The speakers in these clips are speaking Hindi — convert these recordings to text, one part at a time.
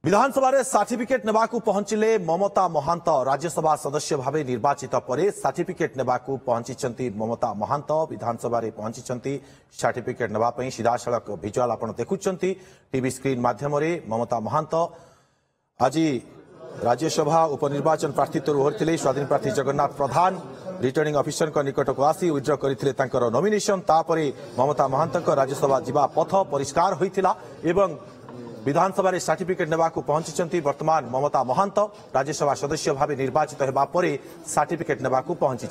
विधानसभा सर्टिफिकेट नेबाकू पहुंचिले ममता महांत राज्यसभा सदस्य भाव निर्वाचित पर सर्टिफिकेट नेबाकू पहुंची ममता महांत विधानसभा पहुंची सर्टिफिकेट नेबापी सीधासख भिजुआल आप देखुंट टीवी स्क्रीन माध्यम ममता महांत आज राज्यसभा उपनिर्वाचन प्रार्थित्व ओहरी स्वाधीन प्रार्थी जगन्नाथ प्रधान रिटर्निंग ऑफिसर निकट को आसी विड्र करते नॉमिनेशन तापर ममता महांत राज्यसभा जीवा पथ परिष्कार होता एवं विधानसभा सर्टिफिकेट नेबाकू पहुंची वर्तमान ममता महांत राज्यसभा सदस्य भाव निर्वाचित होगा पर सर्टिफिकेट नेबाकू पहुंची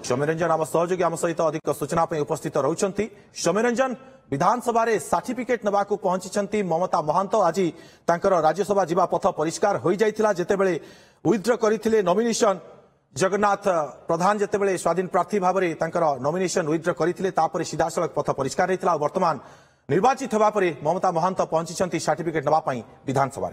सौम्यरंजन आम सहयोगी आम सहित अधिक सूचना उपस्थित रहउछंती। सौम्यरंजन विधानसभा सर्टिफिकेट नेबाकू पहुंची ममता महांत आज तांकर राज्यसभा जीवा पथ परिष्कार हो जाइथिला जेतेबेले विड्र करथिले नॉमिनेशन जगन्नाथ प्रधान जेतेबेले स्वाधीन प्रार्थी भाव नॉमिनेशन विड्र करथिले तापर सीधासलख पथ परिष्कार होइथिला वर्तमान निर्वाचित होगा पर ममता महांत पहुंची सर्टिफिकेट नापी विधानसभा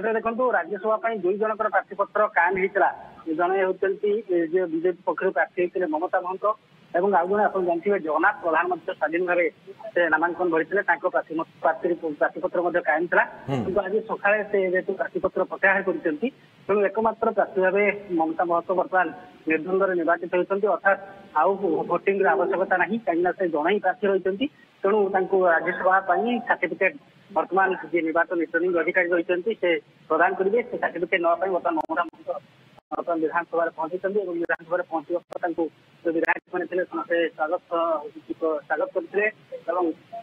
देखो राज्यसभा दुई जन प्रार्थीपत्र कायम होता जड़े होती बीजेपी पक्ष प्रार्थी होते ममता महांत और आउ जन आप जानते जगन्नाथ प्रधान स्वाधीन भाव से नामांकन भरते प्रार्थीपत्र कायम था कि आज सका जेहतु प्रार्थीपत्र प्रत्याहार कर एकमात्र प्रार्थी भाव ममता महतो बर्तमान निर्द्वंद्व निर्वाचित होती अर्थात आउ भोटिंग आवश्यकता ना कहीं से जन ही प्रार्थी रही तेणु राज्यसभा सर्टिफिकेट वर्तमान जी निर्वाचन रिटर्निंग अधिकारी रही से प्रदान करेंगे से सर्टिफिकेट नापी बर्तमान ममता महतो बर्तमान विधानसभा पहुंची विधानसभा पहुंचा जो विधायक मैंने समस्त स्वागत करते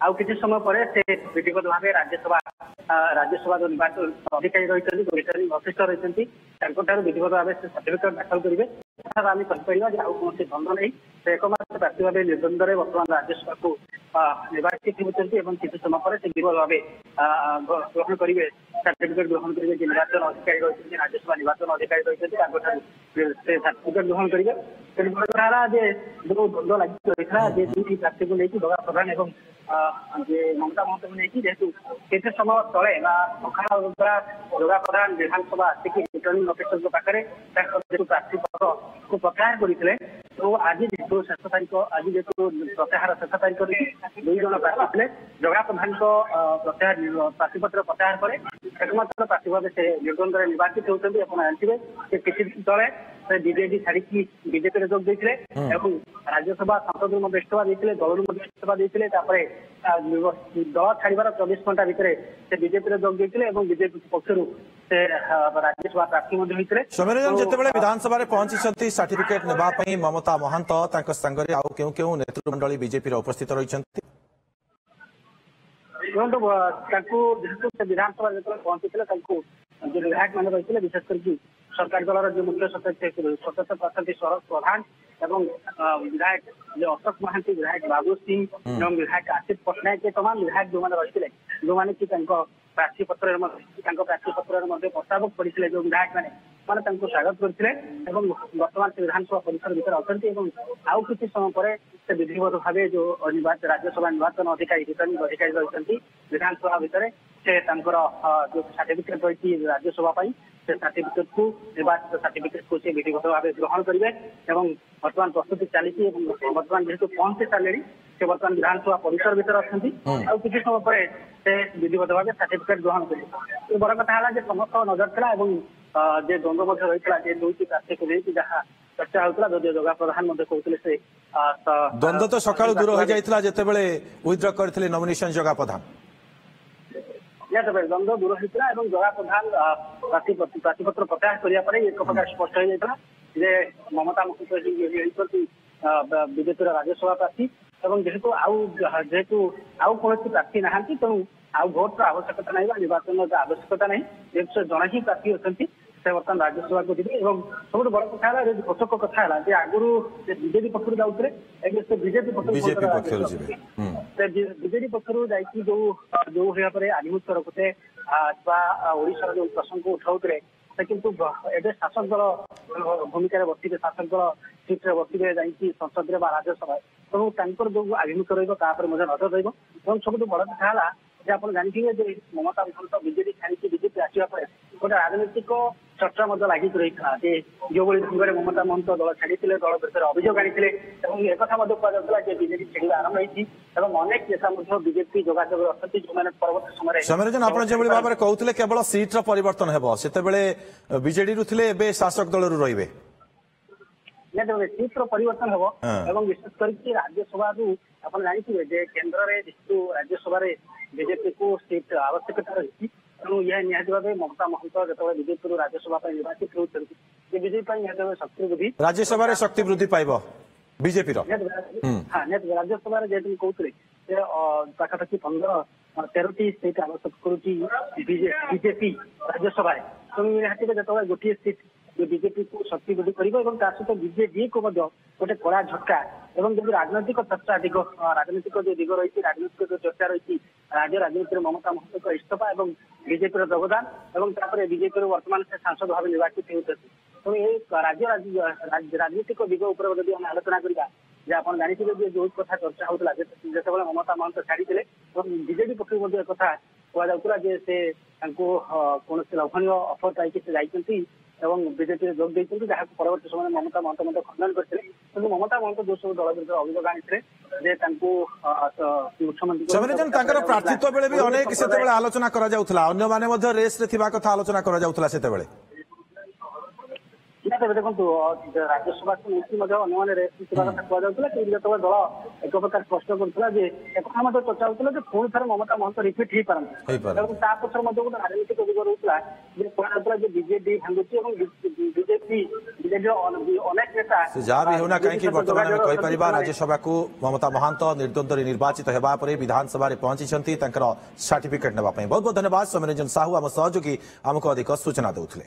आउ किसी समय पर से विधिवत भाव राज्यसभा जो निर्वाचन अधिकारी रही रिटर्निंग ऑफिसर रही विधिवत भाव से सर्टिफिकेट दाखल करेंगे आम कहीपर आउ कौन द्वंद्व नहीं से एकमात्र प्रार्थी भाव निर्द्वंद्व वर्तमान राज्यसभा को निर्वाचित होती किसी समय पर से विधिवत भाव ग्रहण करेंगे सर्टिफिकेट ग्रहण करेंगे निर्वाचन अधिकारी रही राज्यसभा निर्वाचन अधिकारी रही सर्टिफिकेट ग्रहण करेंगे जो द्वंद्व लगी रही दुई प्रार्थी को लेकिन जगह प्रधान और ममता महंत को लेकिन जेहतु केते समय तले सका जगह प्रधान विधानसभा आसिक रिटर्निंग ऑफिसर पाखे प्रार्थी पत्र को प्रत्याहार करते तो आज जेहतु शेष तारीख आज जेहतु प्रत्याहार शेष तारीख दुई जन प्रार्थी थे जगह प्रधान प्रत्याहार प्रार्थीपत्र प्रत्याहार पर एकमात्र प्रार्थी भाव से निर्द्वंद्व निर्वाचित होती जानते किसी दिन तले से बीजेपी छाड़ी बीजेपी जोग देते राज्यसभा संसद इस्तीफा देते दल इस्तीफा देते दल छाड़ार 24 घंटा भितर से बीजेपी जोग देते बीजेपी पक्षर से राज्यसभा प्रार्थी होते सौम्यरंजन जितेबाला विधानसभा पहुंची सर्टिफिकेट नापी ममता महांत आउ क्यों नेतृमंडली बीजेपी उपस्थित रही जेहेतु से विधानसभा जो पहुंची जो विधायक मैंने रही विशेषकर सरकारी दल जो मुख्य सदस्य प्रार्थी शरद प्रधान और विधायक जो अशोक महांती विधायक बाबू सिंह और विधायक आसिफ पट्टनायक तमाम विधायक जो मैंने रही जो कि प्रार्थीपत्र प्रस्ताव पड़ते जो विधायक मैंने स्वागत करते वर्तमान से विधानसभा परिसर भर अच्छा आउ किसी समय पर से विधिवत भाव जो राज्यसभा निर्वाचन अधिकारी रिटर्निंग अधिकारी रही विधानसभा भितर से जो सर्टिफिकेट रही राज्यसभा से सर्टिफिकेट को निर्वाचित सर्टिफिकेट को विधिवत भाव ग्रहण करेंगे वर्तमान प्रस्तुति चली वर्तमान जेहतु पहुंची सारे से वर्तमान विधानसभा परिसर भर अच्छा आउ किसी समय पर से विधिवत भाव सर्टिफिकेट ग्रहण करेंगे बड़ कथा है समस्त नजर था जे द्वंद्व रही दुईटी प्रार्थी को लेकिन जहाँ चर्चा होता जो जगह प्रधान कहते से द्वंद्व तो सका दूर हो जाता जितेबाला विड्र करते नॉमिनेशन जगह प्रधान द्वंद्व दूर होता है जगह प्रधान प्रार्थीपत्र प्रत्याहार करने एक प्रकार स्पष्ट हो जाता ममता महंत बीजेपी राज्यसभा प्रार्थी और जेहेतु आउ कौन प्रार्थी ना तेणु आउ भोट आवश्यकता नहीं निर्वाचन आवश्यकता नहीं जेहतु जड़े ही प्रार्थी अच्छा से बर्तमान राज्यसभा को जी और सब बड़ कथा रोचक कथा है आगुरी बीजेपी पक्ष जाऊे बीजेपी पक्ष जो भाव में आधिमुख्य रखुते ओडिशा जो प्रसंग उठाऊे से किंतु एवं शासक दल भूमिका बसते शासक दल सीट्रे बसते जाकि संसद में राज्यसभा तेणु जो आभिमुख्य रही नजर रही सब बड़ कथा है आप जानते ममता महंत बीजेपी छाड़ी बीजेपी आसवा गोटे राजनैतिक चर्चा लगी रही जो ढंग में ममता महंत दल छाड़ी दल विरुद्ध अभियोग आनी एक कहुला बीजेपी छाड़ा आरंभ होती अनेक नेता बीजेपी जोजोग अच्छा जो मैंने परवर्त समय सौम्यरंजन आप जो भाव में कहते केवल सीट्र परिवर्तन हो से बीजेडी रू थे शासक दल रे सीट्र परिवर्तन हम विशेष करके राज्यसभा आप जानते केन्द्र में जेहतु राज्यसभा बीजेपी को सीट आवश्यकता रही तेणु यह निहत भाव ममता महंत जो बीजेपी राज्यसभा निर्वाचित होती बीजेपी निहत शक्ति वृद्धि राज्यसभा शक्ति वृद्धि पाइब बीजेपी हाँ निहत राज्यसभा जेहतु कहते पाखापाखि 13टी सीट आवश्यक करुच्ची बीजेपी राज्यसभा तेणु निहत जो गोटे सीट बीजेपी को शक्ति वृद्धि कर सहित बीजेडी को गोटे कड़ा झटका एवं जब राजनैतिक चर्चा दिग राजनीतिक जो दिग रही राजनीतिक जो चर्चा रही राज्य राजनीति ममता महंत इस्तीफा और बीजेपी योगदान और बीजेपी वर्तमान से सांसद भाव निर्वाचित होती तेणु ये राज्य राजनीतिक दिग उपर जब आम आलोचना करवा आप जानते जो कथा चर्चा होता जो ममता महंत छाड़ी बीजेडी पक्ष एक कथा कहला से कौन लभनीय अफर पाई से जाती बीजेपी जोग देते जहाँ परवर्त समय ममता महंत खंडन करते ममता महंत जो सब दल विरुद्ध अभियोग आनी मुख्यमंत्री सौम्यरंजन प्रार्थित्व बेले भी अनेक से आलोचना अन्य रेस कथा आलोचना कर देखो राज्यसभा को लेकिन अन्य रेस कथा कहला कि जो दल एक प्रकार स्पष्ट करुला एक चर्चा होता पुणी थे ममता महंत रिपीट हो पारती पक्षर गोटे राजनीतिक दिग रोला कहला बीजेडी भांगुची बीजेपी अनेक नेता जहाँ भी होना कहीं बर्तमान में कहीपर राज्यसभा को ममता महंत निर्द्वंद निर्वाचित होगा विधानसभा पहुंची सर्टिफिकेट नापी बहुत बहुत धन्यवाद सौम्यरंजन साहू आम सहयोगी आमको अधिक सूचना देते।